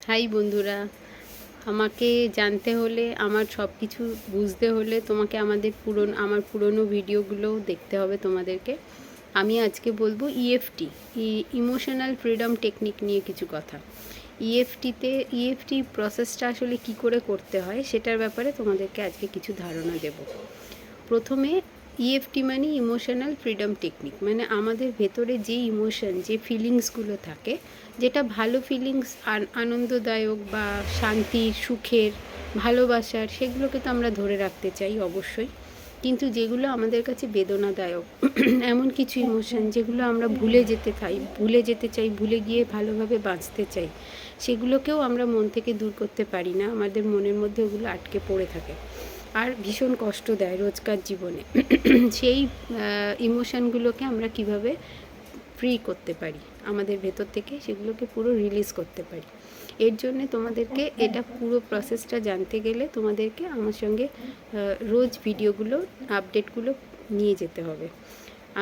High বন্ধুরা, আমাকে জানতে হলে, আমার সব কিছু বুঝতে হলে তোমাকে আমার পুরনো ভিডিওগুলোও দেখতে হবে তোমাদেরকে। আমি আজকে বলবো ইএফটি, ইমোশনাল ফ্রিডম টেকনিক নিয়ে কিছু কথা। ইএফটি প্রসেসটা আসলে কি করে করতে হয় সেটার ব্যাপারে তোমাদেরকে আজকে কিছু ধারণা দেব। প্রথমে ইএফটি মানে ইমোশনাল ফ্রিডম টেকনিক, মানে আমাদের ভেতরে যে ইমোশন, যে ফিলিংসগুলো থাকে, যেটা ভালো ফিলিংস, আনন্দদায়ক বা শান্তির, সুখের, ভালোবাসার, সেগুলোকে তো আমরা ধরে রাখতে চাই অবশ্যই। কিন্তু যেগুলো আমাদের কাছে বেদনাদায়ক, এমন কিছু ইমোশন যেগুলো আমরা ভুলে যেতে চাই, ভুলে গিয়ে ভালোভাবে বাঁচতে চাই, সেগুলোকেও আমরা মন থেকে দূর করতে পারি না। আমাদের মনের মধ্যে ওগুলো আটকে পড়ে থাকে আর ভীষণ কষ্ট দেয় রোজকার জীবনে। সেই ইমোশানগুলোকে আমরা কিভাবে ফ্রি করতে পারি, আমাদের ভেতর থেকে সেগুলোকে পুরো রিলিজ করতে পারি। এর জন্যে তোমাদেরকে এটা পুরো প্রসেসটা জানতে গেলে তোমাদেরকে আমার সঙ্গে রোজ ভিডিওগুলো, আপডেটগুলো নিয়ে যেতে হবে।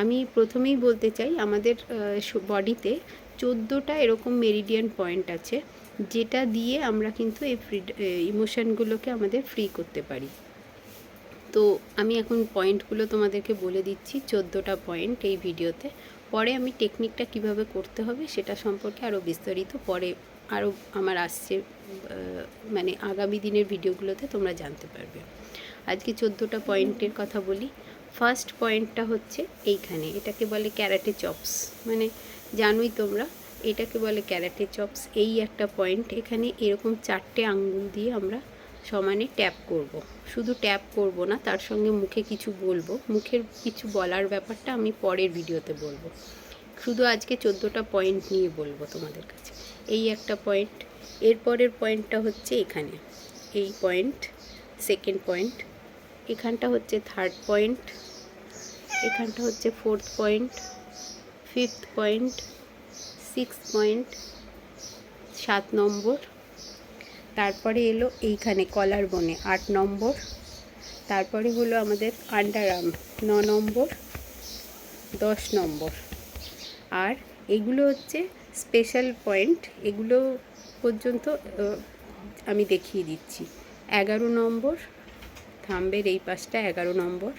আমি প্রথমেই বলতে চাই, আমাদের বডিতে 14টা এরকম মেরিডিয়ান পয়েন্ট আছে, যেটা দিয়ে আমরা কিন্তু এই ইমোশানগুলোকে আমাদের ফ্রি করতে পারি। তো আমি এখন পয়েন্টগুলো তোমাদেরকে বলে দিচ্ছি, 14টা পয়েন্ট এই ভিডিওতে। পরে আমি টেকনিকটা কিভাবে করতে হবে সেটা সম্পর্কে আরও বিস্তারিত পরে আরও আমার আসছে, মানে আগামী দিনের ভিডিওগুলোতে তোমরা জানতে পারবে। আজকে 14টা পয়েন্টের কথা বলি। ফার্স্ট পয়েন্টটা হচ্ছে এইখানে, এটাকে বলে ক্যারাটে চপস, মানে জানোই তোমরা এটাকে বলে ক্যারাটে চপস। এই একটা পয়েন্ট, এখানে এরকম 4টে আঙ্গুল দিয়ে আমরা সমানে ট্যাপ করব। শুধু ট্যাপ করব না, তার সঙ্গে মুখে কিছু বলবো। মুখের কিছু বলার ব্যাপারটা আমি পরের ভিডিওতে বলবো, শুধু আজকে 14টা পয়েন্ট নিয়ে বলবো তোমাদের কাছে। এই একটা পয়েন্ট। এরপরের পয়েন্টটা হচ্ছে এখানে, এই পয়েন্ট, সেকেন্ড পয়েন্ট। এখানটা হচ্ছে থার্ড পয়েন্ট, এখানটা হচ্ছে fourth point, fifth point, six point, 7 নম্বর। তারপরে এলো এইখানে কলার বোনে 8 নম্বর। তারপরে হলো আমাদের আন্ডার আর্ম 9 নম্বর, 10 নম্বর। আর এগুলো হচ্ছে স্পেশাল পয়েন্ট, এগুলো পর্যন্ত আমি দেখিয়ে দিচ্ছি। 11 নম্বর, থাম্বের এই পাশটা 11 নম্বর,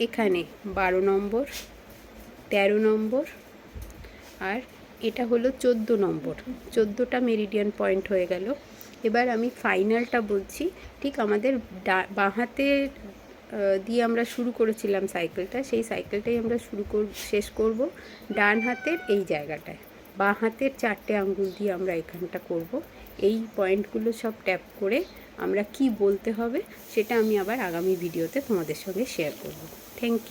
এখানে 12 নম্বর, 13 নম্বর, আর এটা হলো 14 নম্বর। 14টা মেরিডিয়ান পয়েন্ট হয়ে গেল। এবার আমি ফাইনালটা বলছি। ঠিক আমাদের বাঁ হাতে দিয়ে আমরা শুরু করেছিলাম সাইকেলটা, সেই সাইকেলটাই আমরা শেষ করব ডান হাতের এই জায়গাটায়। বাঁ হাতের 4টে আঙ্গুল দিয়ে আমরা এখানটা করব। এই পয়েন্টগুলো সব ট্যাপ করে আমরা কি বলতে হবে সেটা আমি আবার আগামী ভিডিওতে তোমাদের সঙ্গে শেয়ার করব। Thank you.